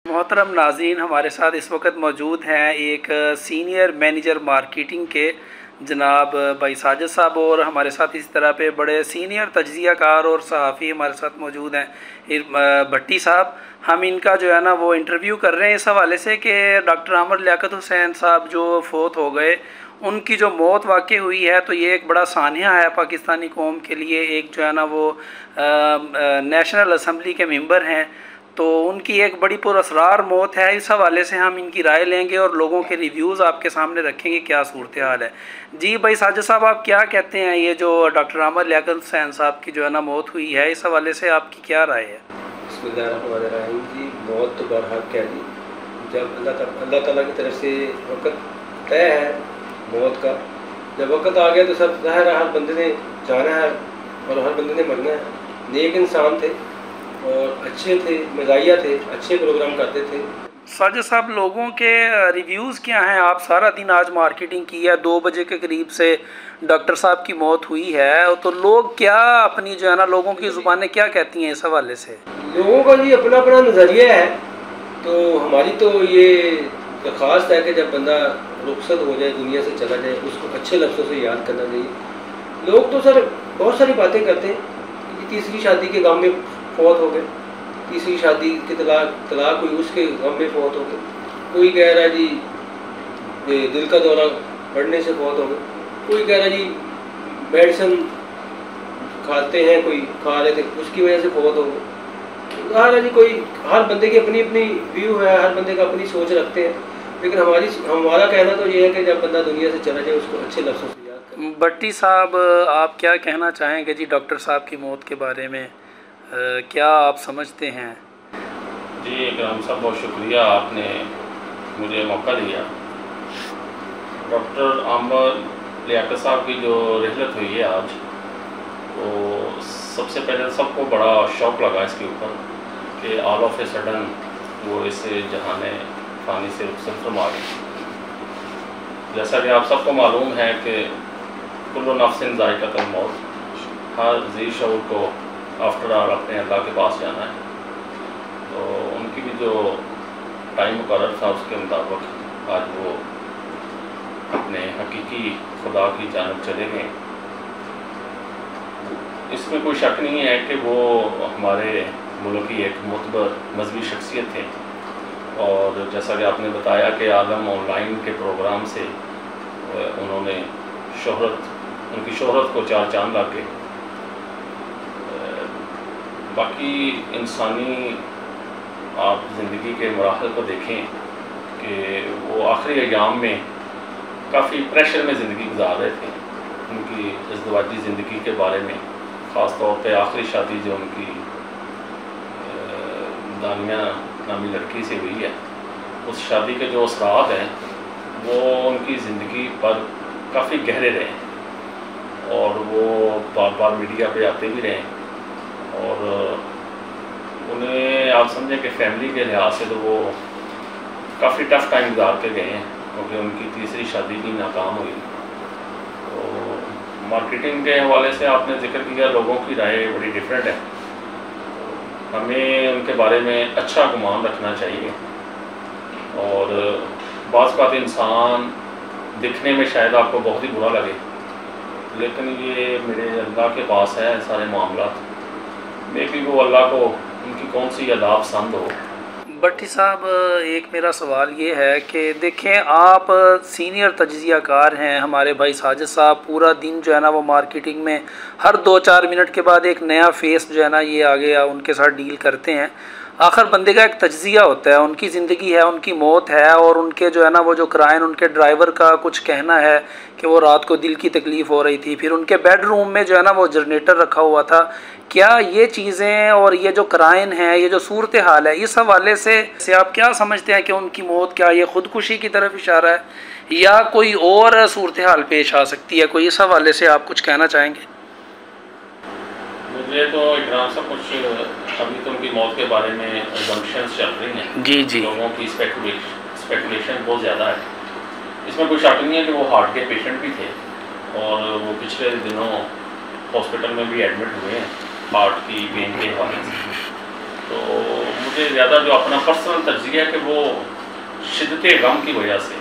मोहतरम नाज़रीन, हमारे साथ इस वक्त मौजूद हैं एक सीनियर मैनेजर मार्केटिंग के जनाब भाई साजिद साहब, और हमारे साथ इस तरह पे बड़े सीनियर तज्ज़ियाकार और सहाफ़ी हमारे साथ मौजूद हैं भट्टी साहब। हम इनका जो है ना वो इंटरव्यू कर रहे हैं इस हवाले से कि डॉक्टर आमर लियाकत हुसैन साहब जो फ़ौत हो गए, उनकी जो मौत वाक़ई हुई है, तो ये एक बड़ा सानिया है पाकिस्तानी कौम के लिए। एक जो है ना वो नेशनल असम्बली के मेंबर हैं, तो उनकी एक बड़ी पुरअसरार मौत है। इस हवाले से हम इनकी राय लेंगे और लोगों के रिव्यूज़ आपके सामने रखेंगे क्या सूरत हाल है। जी भाई साजिद साहब, आप क्या कहते हैं, ये जो डॉक्टर आमर लियाकत हुसैन साहब की जो है ना मौत हुई है, इस हवाले से आपकी क्या राय है? बिस्मिल्लाहिर्रहमानिर्रहीम जी, मौत तो बरहक है जी। जब अल्लाह ताला की तरफ से वक़्त तय है मौत का, जब वक़्त आ गया तो सब ज़ाहिर है हर बंदे ने जाना है और हर बंदे ने मरना है। नेक इंसान थे और अच्छे थे, मज़ाहिया थे, अच्छे प्रोग्राम करते थे। साजिद साहब, लोगों के रिव्यूज़ क्या हैं? आप सारा दिन आज मार्केटिंग की है, 2 बजे के करीब से डॉक्टर साहब की मौत हुई है, तो लोग क्या अपनी जो है ना लोगों की ज़ुबानें क्या कहती हैं इस हवाले से? लोगों का जी अपना अपना नज़रिया है। तो हमारी तो ये दरख्वास्त है कि जब बंदा रुखसत हो जाए, दुनिया से चला जाए, उसको अच्छे लफ्ज़ों से याद करना चाहिए। लोग तो सर बहुत सारी बातें करते हैं कि तीसरी शादी के गम में फौत हो गए, तीसरी शादी के तलाक हुई उसके गम में फौत हो गए। कोई कह रहा है जी ये दिल का दौरा पड़ने से फौत हो गए, कोई कह रहा है जी मेडिसिन खाते हैं, कोई खा रहे थे उसकी वजह से फौत हो गए। है जी, कोई हर बंदे की अपनी अपनी व्यू है, हर बंदे का अपनी सोच रखते हैं। लेकिन हमारा कहना तो ये है कि जब बंदा दुनिया से चला जाए उसको अच्छे लफ्ज़ों से याद करें। भट्टी साहब, आप क्या कहना चाहेंगे जी डॉक्टर साहब की मौत के बारे में? क्या आप समझते हैं? जी इकराम साहब, बहुत शुक्रिया, आपने मुझे मौका दिया। डॉक्टर आमर लियाकत साहब की जो रिहलत हुई है आज, तो सबसे पहले सबको बड़ा शौक़ लगा इसके ऊपर कि ऑल ऑफ ए सडन वो इस जहाने फ़ानी से रुखसत फरमा गई। जैसा कि आप सबको मालूम है कि कुल्लु नफ्सिन ज़ाइक़तुल मौत, हर ज़ी शऊर को आफ्टर ऑल अपने अल्लाह के पास जाना है। तो उनकी भी जो टाइम मुकर्रर था उसके मुताबिक आज वो अपने हकीकी खुदा की जानब चले गए। इसमें कोई शक नहीं है कि वो हमारे मुल्क की एक मुतबर मजहबी शख्सियत थे, और जैसा कि आपने बताया कि आलम ऑनलाइन के प्रोग्राम से उन्होंने उनकी शोहरत को चार चांद ला के, बाकी इंसानी आप ज़िंदगी के मराहल को देखें कि वो आखिरी अयाम में काफ़ी प्रेशर में ज़िंदगी गुजार रहे थे। उनकी इज़्दिवाजी ज़िंदगी के बारे में ख़ास तौर पे आखिरी शादी जो उनकी दानिया नामी लड़की से हुई है, उस शादी के जो असरात हैं वो उनकी ज़िंदगी पर काफ़ी गहरे रहे और वो बार बार मीडिया पे आते भी रहे। और उन्हें आप समझें कि फैमिली के लिहाज से तो वो काफ़ी टफ़ टाइम गुजार के गए हैं, क्योंकि उनकी तीसरी शादी भी नाकाम हुई। तो मार्केटिंग के हवाले से आपने जिक्र किया, लोगों की राय बड़ी डिफरेंट है। हमें उनके बारे में अच्छा गुमान रखना चाहिए, और बाज़ बात इंसान दिखने में शायद आपको बहुत ही बुरा लगे, लेकिन ये मेरे अल्लाह के पास है सारे मामला। मे भी वो अल्लाह को उनकी कौन सी अदाब पसंद हो। भट्टी साहब, एक मेरा सवाल ये है कि देखें, आप सीनियर तज्ज़ियाकार हैं, हमारे भाई साजिद साहब पूरा दिन जो है ना वो मार्केटिंग में हर 2-4 मिनट के बाद एक नया फेस जो है ना ये आगे उनके साथ डील करते हैं। आखिर बंदे का एक तज्ज़िया होता है, उनकी ज़िंदगी है, उनकी मौत है, और उनके जो है ना वो जो क्राइन, उनके ड्राइवर का कुछ कहना है कि वो रात को दिल की तकलीफ़ हो रही थी, फिर उनके बेडरूम में जो है ना वो जनरेटर रखा हुआ था। क्या ये चीज़ें और ये जो क्राइन है, ये जो सूरत हाल है, इस हवाले से आप क्या समझते हैं कि उनकी मौत क्या ये ख़ुदकुशी की तरफ इशारा है या कोई और सूरत हाल पेश आ सकती है? कोई इस हवाले से आप कुछ कहना चाहेंगे? मुझे तो इकराम सब कुछ अभी तो उनकी मौत के बारे में असम्पशंस चल रही हैं। जी लोगों की स्पेकुलेशन बहुत ज़्यादा है। इसमें कोई शक नहीं है कि वो हार्ट के पेशेंट भी थे और वो पिछले दिनों हॉस्पिटल में भी एडमिट हुए हैं हार्ट की पेन के हवाले से। तो مجھے زیادہ جو اپنا پرسنل تجزیہ ہے کہ وہ شدت غم کی وجہ سے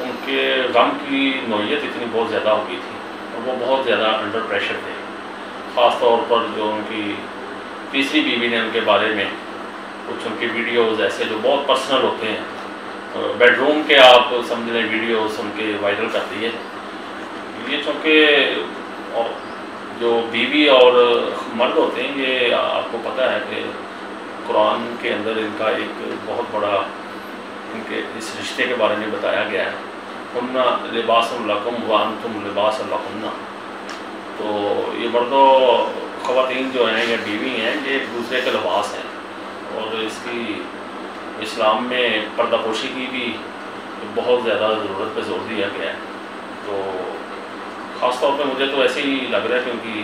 ان کے غم کی نوعیت اتنی بہت زیادہ ہو گئی تھی اور وہ بہت زیادہ انڈر پریشر تھے. خاص طور پر جو ان کی تیسری بیوی نے ان کے بارے میں کچھ ان کی ویڈیوز ایسے جو بہت پرسنل ہوتے ہیں، بیڈ روم کے آپ سمجھ لیں ویڈیوز ان کے وائرل کر دیے. یہ چونکہ جو بیوی اور مرد ہوتے ہیں یہ آپ کو پتہ ہے کہ قرآن کے اندر ان کا ایک بہت بڑا ان کے اس رشتے کے بارے میں بتایا گیا ہے، ہن لباس لکم وانتم لباس لہن. تو یہ مرد و خواتین جو ہیں یا بیوی ہیں یہ ایک دوسرے کے لباس ہیں، اور اس کی اسلام میں پردہ پوشی کی بھی بہت زیادہ ضرورت پہ زور دیا گیا ہے. تو خاص طور پہ مجھے تو ایسے ہی لگ رہا ہے کیونکہ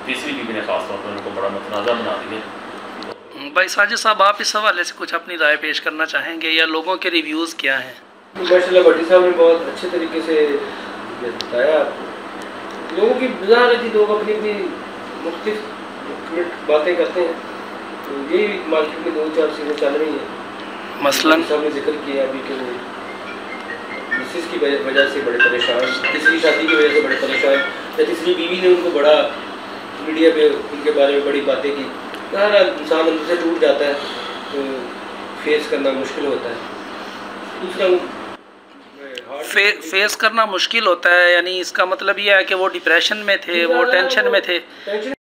تیسری بیوی نے خاص طور پر ان کو بڑا متنازع بنا دیا. بھائی ساجد صاحب، آپ اس حوالے سے کچھ اپنی رائے پیش کرنا چاہیں گے یا لوگوں کے ریویوز کیا ہیں؟ ماشاء اللہ بھٹی صاحب نے بہت اچھے طریقے سے بتایا. لوگوں کی بظاہر ہے لوگ اپنی اپنی مختلف باتیں کرتے ہیں، تو یہی مارکیٹ میں 2-4 چیزیں چل رہی ہیں. مثلاً صاحب نے ذکر کیا ابھی کہ وہ مسز کی وجہ سے بڑے پریشان، تیسری شادی کی وجہ سے بڑے پریشان، یا تیسری بیوی نے ان کو بڑا میڈیا پہ ان کے بارے میں بڑی باتیں کی. انسان اندر سے ٹوٹ جاتا ہے تو فیس کرنا مشکل ہوتا ہے. دوسرا فیس کرنا مشکل ہوتا ہے، یعنی اس کا مطلب یہ ہے کہ وہ ڈپریشن میں تھے، وہ ٹینشن میں تھے.